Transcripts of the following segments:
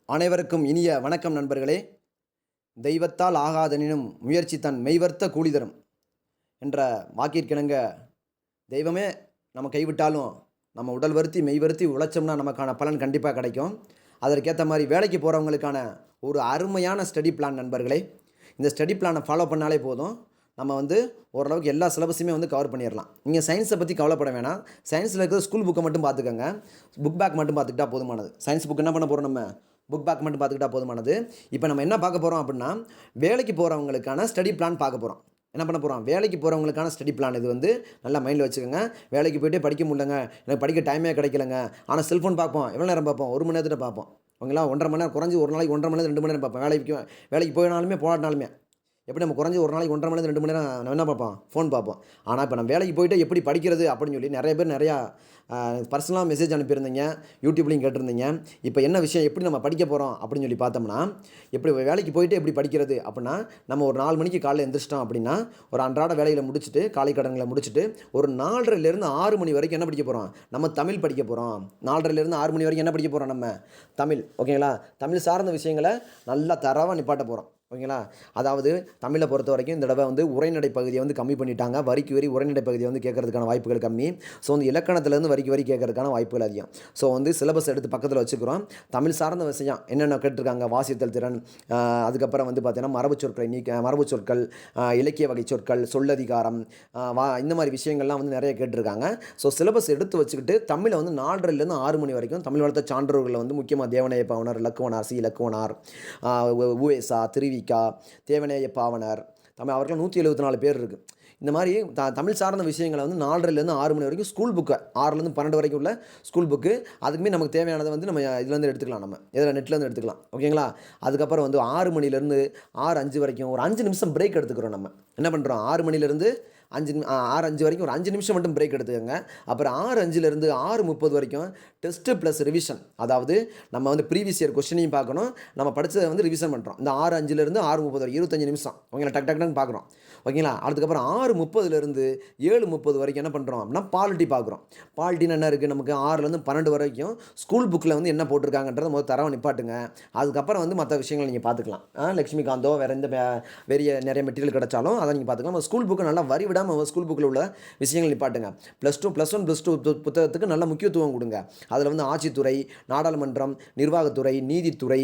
அனைவருக்கும் இனிய வணக்கம் நண்பர்களே. தெய்வத்தால் ஆகாதெனினும் முயற்சி தன் மெய்வர்த்த கூலி தரும் என்ற வாக்கிற்கிணங்க, தெய்வமே நம்ம கைவிட்டாலும் நம்ம உடல் வருத்தி மெய் வருத்தி உழைச்சோம்னா நமக்கான பலன் கண்டிப்பாக கிடைக்கும். அதற்கேற்ற மாதிரி வேலைக்கு போகிறவங்களுக்கான ஒரு அருமையான ஸ்டடி பிளான் நண்பர்களே. இந்த ஸ்டடி பிளானை ஃபாலோ பண்ணாலே போதும், நம்ம ஓரளவுக்கு எல்லா சிலபஸுமே கவர் பண்ணிடலாம். நீங்கள் சயின்ஸை பற்றி கவலைப்பட வேணாம். சயின்ஸில் இருக்கிற ஸ்கூல் புக்கை மட்டும் பார்த்துக்கோங்க. புக் பேக் மட்டும் பார்த்துக்கிட்டா போதுமானது. சயின்ஸ் புக் என்ன பண்ண போகிறோம், நம்ம புக் பேக் மட்டும் பார்த்துக்கிட்டா போதுமானது. இப்போ நம்ம என்ன பார்க்க போகிறோம் அப்படின்னா, வேலைக்கு போகிறவங்களுக்கான ஸ்டடி பிளான் பார்க்க போகிறோம். என்ன பண்ண போகிறோம், வேலைக்கு போகிறவங்களுக்கான ஸ்டடி பிளான். இது நல்லா மைண்டில் வச்சுக்கோங்க. வேலைக்கு போய்ட்டே படிக்க முடியலங்க, எனக்கு படிக்க டைமே கிடைக்கலங்க, ஆனால் செல்ஃபோன் பார்ப்போம். எவ்வளோ நேரம் பார்ப்போம், 1 மணி நேரத்தில் பார்ப்போம். ஓகேங்களா, 1.5 மணி நேரம் குறைஞ்சி ஒரு நாளைக்கு 1.5 மணி நேரம் 2 மணி நேரம் பார்ப்போம். வேலைக்கு போயினாலுமே போராடினாலுமே எப்படி நம்ம குறைஞ்சி ஒரு நாளைக்கு 1.5 மணி நேரம் 2 மணி நேரம் நம்ம என்ன பார்ப்போம், ஃபோன் பார்ப்போம். ஆனால் இப்போ நம்ம வேலைக்கு போய்ட்டு எப்படி படிக்கிறது அப்படின்னு சொல்லி நிறைய பேர் நிறையா பர்சனலாக மெசேஜ் அனுப்பியிருந்தீங்க, யூடியூப்லையும் கேட்டிருந்தீங்க. இப்போ என்ன விஷயம், எப்படி நம்ம படிக்க போகிறோம் அப்படின்னு சொல்லி பார்த்தோம்னா, எப்படி வேலைக்கு போய்ட்டு எப்படி படிக்கிறது அப்படின்னா, நம்ம ஒரு 4 மணிக்கு காலையில் எந்திரிச்சிட்டோம் அப்படின்னா, ஒரு அன்றாட வேலைகளை முடிச்சுட்டு காலை கடன்களை முடிச்சுட்டு ஒரு 4:30லேருந்து 6 மணி வரைக்கும் என்ன படிக்க போகிறோம், நம்ம தமிழ் படிக்க போகிறோம். 4:30லேருந்து 6 மணி வரைக்கும் என்ன படிக்க போகிறோம், நம்ம தமிழ். ஓகேங்களா, தமிழ் சார்ந்த விஷயங்களை நல்லா தரவாக நிப்பாட்ட போகிறோம். ஓகேங்களா, அதாவது தமிழை பொறுத்த வரைக்கும் இந்த தடவை உரைநடை பகுதியை கம்மி பண்ணிட்டாங்க. வரிக்கு வரி உரைநடை பகுதியை கேட்கறதுக்கான வாய்ப்புகள் கம்மி. ஸோ இலக்கணத்துலேருந்து வரிக்கு வரி கேட்கறதுக்கான வாய்ப்புகள் அதிகம். ஸோ சிலபஸ் எடுத்து பக்கத்தில் வச்சுக்கிறோம். தமிழ் சார்ந்த விஷயம் என்னென்ன கேட்டிருக்காங்க, வாசித்தல் திறன், அதுக்கப்புறம் பார்த்தீங்கன்னா மரபு சொற்கள், இலக்கிய வகை சொற்கள், சொல்லதிகாரம், இந்த மாதிரி விஷயங்கள்லாம் நிறைய கேட்டிருக்காங்க. ஸோ சிலபஸ் எடுத்து வச்சுக்கிட்டு தமிழை 4:30லேருந்து 6 மணி வரைக்கும் தமிழ் வளர்த்த சான்றோர்களில் முக்கியமாக தேவநேய பாவனர், இலக்குவனார், சி இலக்குவனார், உவேசா, திருவிக்கா, தேவநேய பாவனர், அவர்கள் 174 பேர் இருக்குது. இந்த மாதிரி தமிழ் சார்ந்த விஷயங்களை 4:30லேருந்து 6 மணி வரைக்கும் ஸ்கூல் புக்கை 6லேருந்து 12 வரைக்கும் உள்ள ஸ்கூல் புக்கு, அதுக்குமே நமக்கு தேவையானதை நம்ம இதுலேருந்து எடுத்துக்கலாம். நம்ம இதில் நெட்லேருந்து எடுத்துக்கலாம். ஓகேங்களா, அதுக்கப்புறம் 6 மணிலேருந்து 6:05 வரைக்கும் ஒரு 5 நிமிஷம் பிரேக் எடுத்துக்கிறோம். நம்ம என்ன பண்ணுறோம், 6 மணிலேருந்து 6:05 வரைக்கும் ஒரு 5 நிமிஷம் மட்டும் பிரேக் எடுத்துக்கோங்க. அப்புறம் 6:05லேருந்து 6:30 வரைக்கும் டெஸ்ட்டு ப்ளஸ் ரிவிஷன். அதாவது நம்ம ப்ரீவியஸ் இயர் கொஸ்டினையும் பார்க்கணும், நம்ம படித்ததை ரிவிஷன் பண்ணுறோம். இந்த 6:05லேருந்து 6:30 வரைக்கும் 25 நிமிஷம். ஓகேங்களா, டக்குன்னு பார்க்குறோம். ஓகேங்களா, அதுக்கப்புறம் 6:30லேருந்து 7:30 வரைக்கும் என்ன பண்ணுறோம் அப்படின்னா பாலிட்டி பார்க்குறோம். பாலிட்டின்னு என்ன இருக்குது, நமக்கு 6லேருந்து 12 வரைக்கும் ஸ்கூல் புக்கில் என்ன போட்டிருக்காங்கன்றத முதல் தரவை நிப்பாட்டுங்க. அதுக்கப்புறம் மற்ற விஷயங்கள் நீங்கள் பார்த்துக்கலாம். லக்ஷ்மிகாந்தோ வேறு எந்த நிறைய மெட்டீரியல் கிடைச்சாலும் அதை நீங்கள் பார்த்துக்கலாம். நம்ம ஸ்கூல் புக்கு நல்லா வரி விடாமல் ஸ்கூல் புக்கில் உள்ள விஷயங்கள் நிப்பாட்டுங்க. +2 +1 +2 புத்தகத்துக்கு நல்ல முக்கியத்துவம் கொடுங்க. அதில் ஆட்சித்துறை, நாடாளுமன்றம், நிர்வாகத்துறை, நீதித்துறை,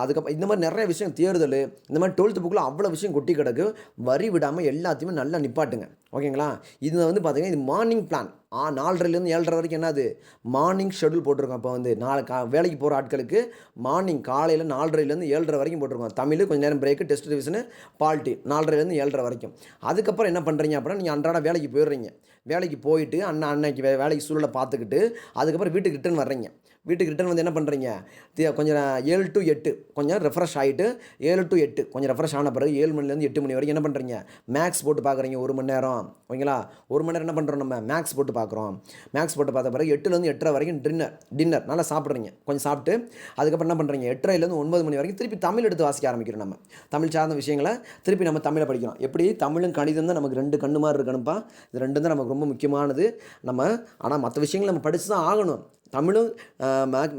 அதுக்கப்புறம் இந்த மாதிரி நிறைய விஷயம், தேர்தல், இந்த மாதிரி 12th புக்கில் அவ்வளோ விஷயம் கொட்டி கிடக்கு. வரி விடாமல் எல்லாத்தையுமே நல்லா நிப்பாட்டுங்க. ஓகேங்களா, இது பார்த்தீங்கன்னா இது மார்னிங் பிளான். 4:30லேருந்து 7:30 வரைக்கும் என்னது மார்னிங் ஷெடியூல் போட்டிருக்கோம். இப்போ வேலைக்கு போகிற ஆட்களுக்கு மார்னிங் காலையில் 4:30லேருந்து 7:30 வரைக்கும் போட்டிருக்கோம். தமிழ் கொஞ்சம் நேரம் பிரேக்கு, டெஸ்ட் ரிவிஷனு, பாலிட்டி 4:30லேருந்து 7:30 வரைக்கும். அதுக்கப்புறம் என்ன பண்ணுறீங்க அப்படின்னா, நீங்கள் அன்றாட வேலைக்கு போயிடுறீங்க. வேலைக்கு போயிட்டு அன்னைக்கு வேலைக்கு சூழலை பார்த்துக்கிட்டு அதுக்கப்புறம் வீட்டுக்கு ரிட்டர்ன் வர்றீங்க. வீட்டுக்கு ரிட்டர்ன் என்ன பண்ணுறீங்க, கொஞ்சம் 7 to 8 கொஞ்சம் ரெஃப்ரெஷ் ஆகிட்டு 7 to 8 கொஞ்சம் ரெஃப்ரெஷ் ஆன பிறகு 7 மணிலேருந்து 8 மணி வரைக்கும் என்ன பண்ணுறீங்க, மேக்ஸ் போட்டு பார்க்குறீங்க 1 மணி நேரம். ஓகேங்களா, 1 மணி நேரம் என்ன பண்ணுறோம், நம்ம மேக்ஸ் போட்டு பார்க்குறோம். மேக்ஸ் போட்டு பார்த்த பிறகு 8லேருந்து 8:30 வரைக்கும் டின்னர் நல்லா சாப்பிட்றீங்க. கொஞ்சம் சாப்பிட்டு அதுக்கப்புறம் என்ன பண்ணுறீங்க, 8:30லேருந்து 9 மணி வரைக்கும் திருப்பி தமிழ் எடுத்து வாசிக்க ஆரம்பிக்கிறோம். நம்ம தமிழ் சார்ந்த விஷயங்களை திருப்பி நம்ம தமிழை படிக்கிறோம். எப்படி தமிழும் கணிதம் தான் நமக்கு 2 கண்ணு மாதிரி இருக்கணும்ப்பா. இது 2 தான் நமக்கு ரொம்ப முக்கியமானது. ஆனால் மற்ற விஷயங்கள் நம்ம படித்து தான் ஆகணும். தமிழும்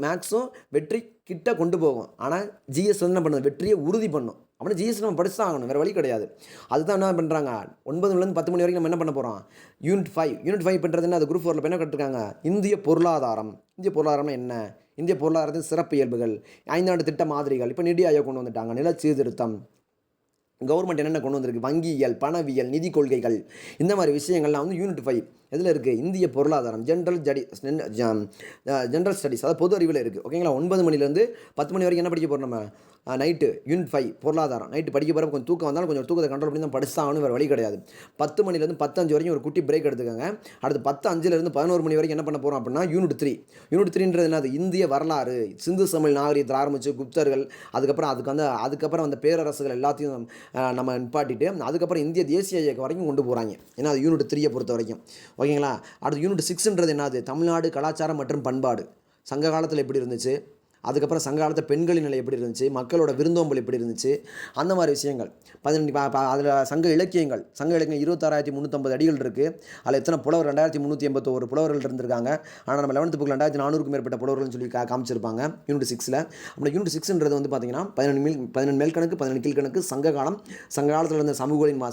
மேக்ஸும் வெற்றி கிட்ட கொண்டு போகும். ஆனால் ஜிஎஸ் என்ன பண்ணுது, வெற்றியை உறுதி பண்ணும். அப்படின்னா ஜிஎஸ் நம்ம படிச்சு தான் ஆகணும், வேறு வழி கிடையாது. அதுதான் என்ன பண்ணுறாங்க, 9லேருந்து 10 மணி வரைக்கும் நம்ம என்ன பண்ண போகிறோம், யூனிட் 5 பண்ணுறதுன்னா அது குரூப் 4 என்ன கற்றுருக்காங்க, இந்திய பொருளாதாரம். இந்திய பொருளாதாரம்னா என்ன, இந்திய பொருளாதாரத்தின் சிறப்பு இயல்புகள், 5 ஆண்டு திட்ட மாதிரிகள், இப்போ நிதி ஆயோக் கொண்டு வந்துட்டாங்க, நில சீர்திருத்தம், கவர்மெண்ட் என்னென்ன கொண்டு வந்திருக்கு, வங்கியியல், பணவியல், நிதி கொள்கைகள், இந்த மாதிரி விஷயங்கள்லாம் யூனிட் 5 இதில் இருக்குது. இந்திய பொருளாதாரம், ஜென்ரல் ஸ்டடீஸ், அதாவது பொது அறிவில் இருக்குது. ஓகேங்களா, 9 மணிலேருந்து 10 மணி வரைக்கும் என்ன படிக்க போகிறோம், நம்ம நைட்டு யூனிட் 5 பொருளாதாரம். நைட்டு படிக்க போகிறப்ப கொஞ்சம் தூக்கம் வந்தாலும் கொஞ்சம் தூக்கத்தை கண்ட்ரோல் பண்ணி தான் படிச்சாகணும், வேறு வழி கிடையாது. 10 மணிலேருந்து 10:05 வரைக்கும் ஒரு குட்டி பிரேக் எடுத்துக்கோங்க. அடுத்து 10:05லேருந்து 11 மணி வரைக்கும் என்ன பண்ண போகிறோம் அப்படின்னா யூனிட் 3. யூனிட் 3ன்றது என்னது, இந்திய வரலாறு, சிந்து சமவெளி நாகரிகத்தில் ஆரம்பித்து குப்தர்கள், அதுக்கப்புறம் அந்த பேரரசுகள் எல்லாத்தையும் நம்ம நிப்பாட்டிட்டு அதுக்கப்புறம் இந்திய தேசிய இயக்கம் வரைக்கும் கொண்டு போகிறாங்க. ஏன்னா அது யூனிட் 3 பொறுத்த வரைக்கும். ஓகேங்களா, அடுத்து யூனிட் 6ன்றது என்னது, தமிழ்நாடு கலாச்சாரம் மற்றும் பண்பாடு. சங்க காலத்தில் எப்படி இருந்துச்சு, அதுக்கப்புறம் சங்க காலத்தில் பெண்களின் நிலை எப்படி இருந்துச்சு, மக்களோட விருந்தோம்பல் எப்படி இருந்துச்சு, அந்த மாதிரி விஷயங்கள். 12 அதில் சங்க இலக்கியங்கள் 26,350 அடிகள் இருக்குது. அதில் எத்தனை புலவர் 2,381 புலவர்கள் இருந்திருக்காங்க. ஆனால் நம்ம 11th புக்கில் 2,400க்கும் மேற்பட்ட புலவர்கள்னு சொல்லி காமிச்சிருப்பாங்க யூனிட் 6ல். அப்படி யூனிட் 6ன்றது வந்து பார்த்தீங்கன்னா 11 மேல்கணக்கு 12 கீழ்கணக்கு, சங்க காலம், சங்க காலத்தில் இருந்த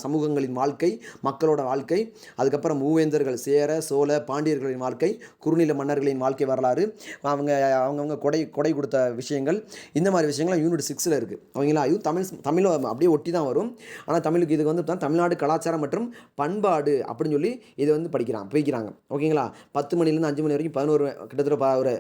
சமூகங்களின் வாழ்க்கை, மக்களோட வாழ்க்கை, அதுக்கப்புறம் மூவேந்தர்கள் சேர சோழ பாண்டியர்களின் வாழ்க்கை, குறுநில மன்னர்களின் வாழ்க்கை வரலாறு, அவங்கவுங்க கொடை கொடுத்த விஷயங்கள், இந்த மாதிரி விஷயங்கள்லாம் யூனிட் 6ல் இருக்குது. ஓகேங்களா? இது தமிழ் அப்படியே ஒட்டி தான் வரும். ஆனால் தமிழுக்கு இதுக்கு வந்து தமிழ்நாடு கலாச்சாரம் மற்றும் பண்பாடு அப்படின்னு சொல்லி இதை வந்து பிரிக்கிறாங்க. ஓகேங்களா? 10 மணிலேருந்து 5 மணி வரைக்கும் 11 கிட்டத்தட்ட ஒரு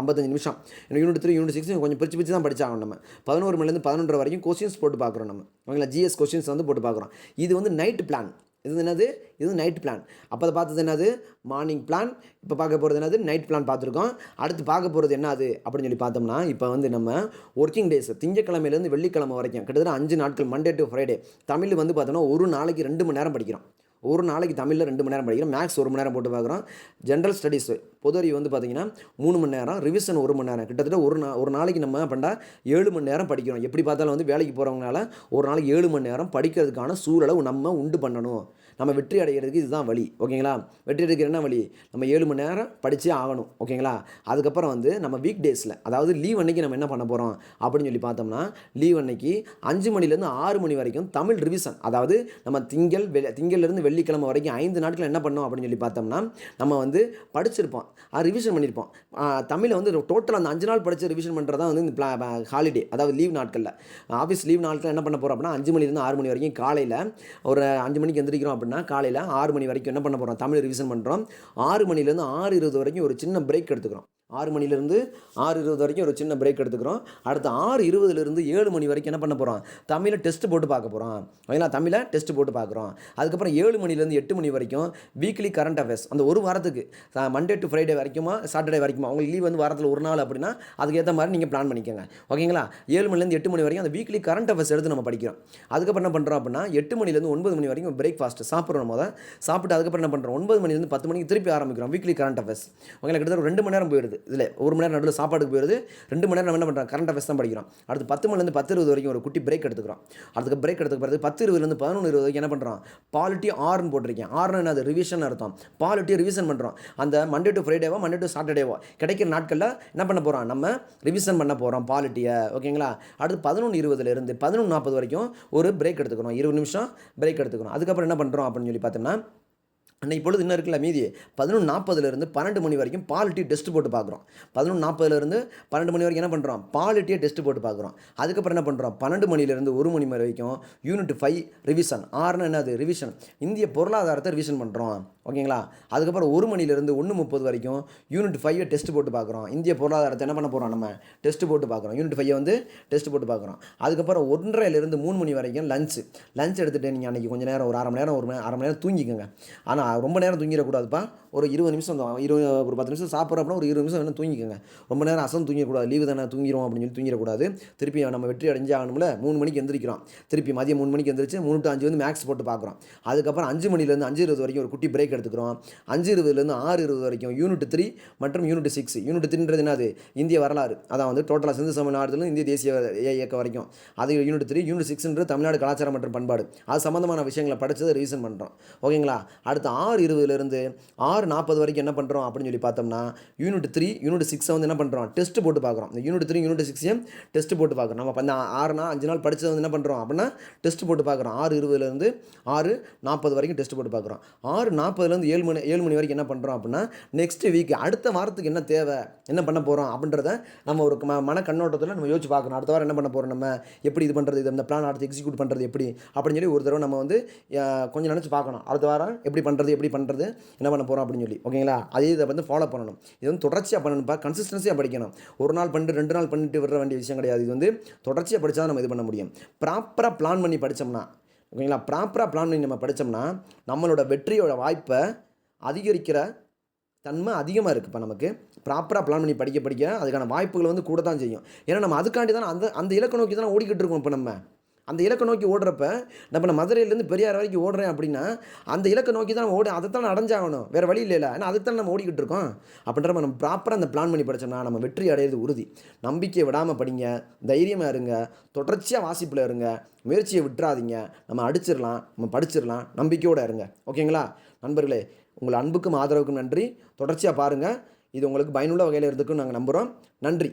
55 நிமிஷம். யூனிட் 3 யூனிட் 6 கொஞ்சம் பிரித்து தான் படித்தாங்க. நம்ம 11 மணிலேருந்து 11:30 வரைக்கும் கொஸ்டின்ஸ் போட்டு பார்க்குறோம். நம்ம ஓகேங்களா? ஜிஎஸ் கொஸ்டின்ஸ் வந்து போட்டு பார்க்குறோம். இது வந்து நைட் பிளான். இது என்னது? இது நைட் பிளான். அப்போ அதை பார்த்தது என்னது? Morning plan. இப்போ பார்க்க போகிறது என்னது? நைட் பிளான் பார்த்துருக்கோம். அடுத்து பார்க்க போகிறது என்னது அப்படின்னு சொல்லி பார்த்தோம்னா, இப்போ வந்து நம்ம ஒர்க்கிங் டேஸ் திங்கக்கிழமையிலேருந்து வெள்ளிக்கிழமை வரைக்கும் கிட்டத்தட்ட 5 நாட்கள், மண்டே டு ஃப்ரைடே. தமிழ் வந்து பார்த்தோம்னா ஒரு நாளைக்கு 2 மணி நேரம் படிக்கிறோம். ஒரு நாளைக்கு தமிழில் 2 மணி நேரம் படிக்கிறோம். மேக்ஸ் 1 மணி நேரம் போட்டு பார்க்குறோம். ஜென்ரல் ஸ்டடீஸ் பொது அறிவு வந்து பார்த்திங்கன்னா 3 மணி நேரம், ரிவிஷன் 1 மணி நேரம். கிட்டத்தட்ட ஒரு நாளைக்கு நம்ம பண்ணா 7 மணி நேரம் படிக்கிறோம். எப்படி பார்த்தாலும் வந்து வேலைக்கு போகிறவங்களால ஒரு நாளைக்கு 7 மணி நேரம் படிக்கிறதுக்கான சூழலை நம்ம உண்டு பண்ணணும். நம்ம வெற்றி அடைகிறதுக்கு இதுதான் வழி. ஓகேங்களா? வெற்றி அடைகிற என்ன வழி? நம்ம 7 மணி நேரம் படித்தே ஆகணும். ஓகேங்களா? அதுக்கப்புறம் வந்து நம்ம வீக் டேஸில், அதாவது லீவ் அன்னைக்கு நம்ம என்ன பண்ண போகிறோம் அப்படின்னு சொல்லி பார்த்தோம்னா, லீவ் அன்னைக்கு 5 மணிலேருந்து 6 மணி வரைக்கும் தமிழ் ரிவிஷன். அதாவது நம்ம திங்கள்லேருந்து வெள்ளிக்கிழமை வரைக்கும் 5 நாட்கள் என்ன பண்ணோம் அப்படின்னு சொல்லி பார்த்தோம்னா, நம்ம வந்து படிச்சிருப்போம், ரிவிஷன் பண்ணியிருப்போம். தமிழை வந்து டோட்டல் அந்த 5 நாள் படித்து ரிவிஷன் பண்ணுறது தான் வந்து இந்த ஹாலிடே, அதாவது லீவ் நாட்களில். ஆஃபீஸ் லீவ் நாட்களில் என்ன பண்ண போகிறோம் அப்படின்னா, 5 மணிலேருந்து 6 மணி வரைக்கும் காலையில் ஒரு 5 மணிக்கு எந்திரிக்கிறோம் அப்படின்னா, காலையில் 6 மணி வரைக்கும் என்ன பண்ண போகிறோம்? தமிழ் ரிவிஷன் பண்ணுறோம். 6 மணிலேருந்து 6:20 வரைக்கும் ஒரு சின்ன பிரேக் எடுத்துக்கிறோம். 6 மணிலேருந்து 6:20 வரைக்கும் ஒரு சின்ன பிரேக் எடுத்துக்கிறோம். அடுத்து 6:20லேருந்து 7 மணி வரைக்கும் என்ன பண்ண போகிறோம்? தமிழை டெஸ்ட் போட்டு பார்க்க போகிறோம். ஓகேங்களா? தமிழை டெஸ்ட் போட்டு பார்க்குறோம். அதுக்கப்புறம் 7 மணிலேருந்து 8 மணி வரைக்கும் வீக்லி கரண்ட் அஃபேர்ஸ். அந்த ஒரு வாரத்துக்கு மண்டே டு ஃப்ரைடே வரைக்குமா, சாட்டர்டே வரைக்குமா, உங்களுக்கு லீவ் வந்து வாரத்தில் ஒரு நாள் அப்படின்னா அதுக்கேற்ற மாதிரி நீங்கள் பிளான் பண்ணிக்கோங்க. ஓகேங்களா? 7 மணிலேருந்து 8 மணி வரைக்கும் அந்த வீக்லி கரண்ட் அஃபேர்ஸ் எடுத்து நம்ம படிக்கிறோம். அதுக்கப்புறம் என்ன பண்ணுறோம் அப்படின்னா, 8 மணிலேருந்து 9 மணி வரைக்கும் பிரேக்ஃபாஸ்ட் சாப்பிட்றோம். சாப்பிட்டு அதுக்கப்புறம் என்ன பண்ணுறோம்? 9 மணிலேருந்து 10 மணிக்கு திருப்பி ஆரம்பிக்கிறோம் வீக்லி கரண்ட் அஃபேர்ஸ். ஓகேங்களா? கிட்டத்தட்ட 2 மணி நேரம் போயிடுது. இதில் 1 மணி நேரம் நடுவில் சாப்பாடுக்கு போயிடுது. 2 மணி நேரம் நம்ம என்ன பண்ணுறோம்? கரண்ட் அஃபேர்ஸ் தான் படிக்கிறோம். அடுத்து 10 மணிலேருந்து 10:20 வரைக்கும் ஒரு குட்டி பிரேக் எடுத்துக்கிறோம். அடுத்து பிரேக் எடுத்துக்க பிறகு 10:20லேருந்து 11:20 வரைக்கும் என்ன பண்ணுறோம்? பாலிட்டி ஆர்னு போட்டிருக்கேன். ஆர்னு என்னது? ரிவிஷன் அர்த்தம். பாலிட்டி ரிவிஷன் பண்ணுறோம். அந்த மண்டே டு ஃப்ரைடேவோ மண்டே டு சாட்டர்டேவோ கிடைக்கிற நாட்களில் என்ன பண்ண போகிறோம்? நம்ம ரிவிஷன் பண்ண போகிறோம் பாலிட்டியை. ஓகேங்களா? அடுத்து 11:20லேருந்து 11:40 வரைக்கும் ஒரு பிரேக் எடுத்துக்கிறோம். 20 நிமிஷம் பிரேக் எடுத்துக்கிறோம். அதுக்கப்புறம் என்ன பண்ணுறோம் அப்படின்னு சொல்லி பார்த்தோம்னா, அன்றைக்கி பொழுது இன்னும் இருக்குல்ல மீதி 11:40லேருந்து 12 மணி வரைக்கும் பாலிட்டி டெஸ்ட் போட்டு பார்க்குறோம். 11:40லேருந்து 12 மணி வரைக்கும் என்ன பண்ணுறோம்? பாலிட்டியை டெஸ்ட் போட்டு பார்க்குறோம். அதுக்கப்புறம் என்ன பண்ணுறோம்? 12 மணிலேருந்து 1 மணி வரைக்கும் யூனிட் 5 ரிவிஷன். ஆறுனா என்னது? ரிவிஷன். இந்திய பொருளாதாரத்தை ரிவிஷன் பண்ணுறோம். ஓகேங்களா? அதுக்கப்புறம் 1 மணிலேருந்து 1:30 வரைக்கும் யூனிட் 5 டெஸ்ட் போட்டு பார்க்குறோம். இந்திய பொருளாதாரத்தை என்ன பண்ண போகிறோம்? நம்ம டெஸ்ட் போட்டு பார்க்குறோம். யூனிட் 5 வந்து டெஸ்ட் போட்டு பார்க்குறோம். அதுக்கப்புறம் 1:30லேருந்து 3 மணி வரைக்கும் லஞ்ச் எடுத்துகிட்டு நீங்கள் அன்றைக்கி கொஞ்சம் நேரம் ஒரு அரை மணி நேரம் தூங்கிக்கோங்க. ஆனால் ரொம்ப நேரம் தூங்கிடக்கூடாதுப்பா. ஒரு 20 நிமிஷம் தான், ஒரு 10 நிமிஷம் சாப்பிட்றோம் அப்படின்னா ஒரு 20 நிமிஷம் வேணும் தூங்கிக்கோங்க. ரொம்ப நேரம் அசந்து தூங்கிடக்கூடாது. லீவு தானே தூங்கிடும் அப்படின்னு சொல்லி தூங்கிடக்கூடாது. திருப்பி நம்ம வெற்றி அடைஞ்சு ஆகணும்ல. 3 மணிக்கு எந்திரிக்கிறோம். திருப்பி மதியம் 3 மணிக்கு எந்திரிச்சு 3 to 5 வந்து மேக்ஸ் போட்டு பார்க்குறோம். அதுக்கப்புறம் 5 மணிலேருந்து 5:20 வரைக்கும் ஒரு குட்டி பிரேக் எடுத்துக்கிறோம். 5:20லேருந்து 6:20 வரைக்கும் யூனிட் 3 மற்றும் யூனிட் 6. யூனிட் 3ன்றது என்னது? இந்திய வரலாறு. அதான் வந்து டோட்டலாக சிந்து சமநாடுலேருந்து இந்திய தேசிய இயக்கம் வரைக்கும் அது யூனிட் 3. யூனிட் 6ன்றது தமிழ்நாடு கலாச்சாரம் மற்றும் பண்பாடு. அது சம்மந்தமான விஷயங்களை படித்ததை ரிவிஷன் பண்ணுறோம். ஓகேங்களா? அடுத்து 6:20லேருந்து 6:40 வரைக்கும் என்ன பண்ணுறோம் அப்படின்னு சொல்லி பார்த்தோம்னா, யூனிட் 3 யூனிட் 6 வந்து என்ன பண்ணுறோம்? டெஸ்ட் போட்டு பார்க்குறோம். இந்த யூனிட் 3 யூனிட் 6 டெஸ்ட் போட்டு பார்க்குறோம். நம்ம அந்த 5 நாள் படித்தது வந்து என்ன பண்ணுறோம் அப்படின்னா டெஸ்ட் போட்டு பார்க்குறோம். 6:20லேருந்து 6:40 வரைக்கும் டெஸ்ட் போட்டு பார்க்குறோம். 6:40லேருந்து 7 மணி வரைக்கும் என்ன பண்ணுறோம் அப்படின்னா, நெக்ஸ்ட் வீக் அடுத்த வாரத்துக்கு என்ன தேவை, என்ன பண்ண போகிறோம் அப்படின்றத நம்ம ஒரு மன கண்ணோட்டத்தில் நம்ம யோசிச்சு பார்க்கணும். அடுத்த வாரம் என்ன பண்ண போகிறோம், நம்ம எப்படி இது பண்ணுறது, இது அந்த பிளான் அடுத்து எக்ஸிக்யூட் பண்ணுறது எப்படி அப்படின்னு சொல்லி ஒரு தடவை நம்ம வந்து கொஞ்சம் நினச்சி பார்க்கணும். அடுத்த வாரம் எப்படி பண்ணுறது என்ன பண்ண போகிறோம் அப்படின்னு சொல்லி. ஓகேங்களா? அதே இதை வந்து ஃபாலோ பண்ணணும். இது வந்து தொடர்ச்சியாக பண்ணணும்ப்பா. கன்சிஸ்டன்சியாக படிக்கணும். ஒரு நாள் பண்ணிட்டு 2 நாள் பண்ணிட்டு விட வேண்டிய விஷயம் கிடையாது. இது வந்து தொடர்ச்சியாக படித்தா தான் நம்ம இது பண்ண முடியும். ப்ராப்பராக பிளான் பண்ணி படித்தோம்னா, ஓகேங்களா, ப்ராப்பராக பிளான் பண்ணி நம்ம படித்தோம்னா நம்மளோட வெற்றியோட வாய்ப்பை அதிகரிக்கிற தன்மை அதிகமாக இருக்குது. இப்போ நமக்கு ப்ராப்பராக பிளான் பண்ணி படிக்க அதுக்கான வாய்ப்புகள் வந்து கூட தான் செய்யும். ஏன்னா நம்ம அதுக்காண்டி தான் அந்த இலக்கை நோக்கி தான் ஓடிக்கிட்டு இருக்கோம். இப்போ நம்ம அந்த இலக்கை நோக்கி ஓடுறப்ப நான் மதுரையிலேருந்து பெரியார் வரைக்கும் ஓடுறேன் அப்படின்னா அந்த இலக்கை நோக்கி தான் நம்ம அதைத்தான் அடைஞ்சாகணும், வேறு வழி இல்லைல்ல. ஏன்னா அதுதான் நம்ம ஓடிக்கிட்டு இருக்கோம். அப்படின்றப்ப நம்ம ப்ராப்பராக அந்த பிளான் பண்ணி படித்தோம்னா நம்ம வெற்றி அடையிறது உறுதி. நம்பிக்கையை விடாமல் படிங்க, தைரியமாக இருங்க, தொடர்ச்சியாக வாசிப்பில் இருங்க, முயற்சியை விட்டுறாதீங்க. நம்ம அடிச்சிடலாம், நம்ம படிச்சிடலாம், நம்பிக்கையோடு இருங்க. ஓகேங்களா நண்பர்களே? உங்கள் அன்புக்கும் ஆதரவுக்கும் நன்றி. தொடர்ச்சியாக பாருங்கள். இது உங்களுக்கு பயனுள்ள வகையில் இருந்துக்குன்னு நாங்கள் நம்புகிறோம். நன்றி.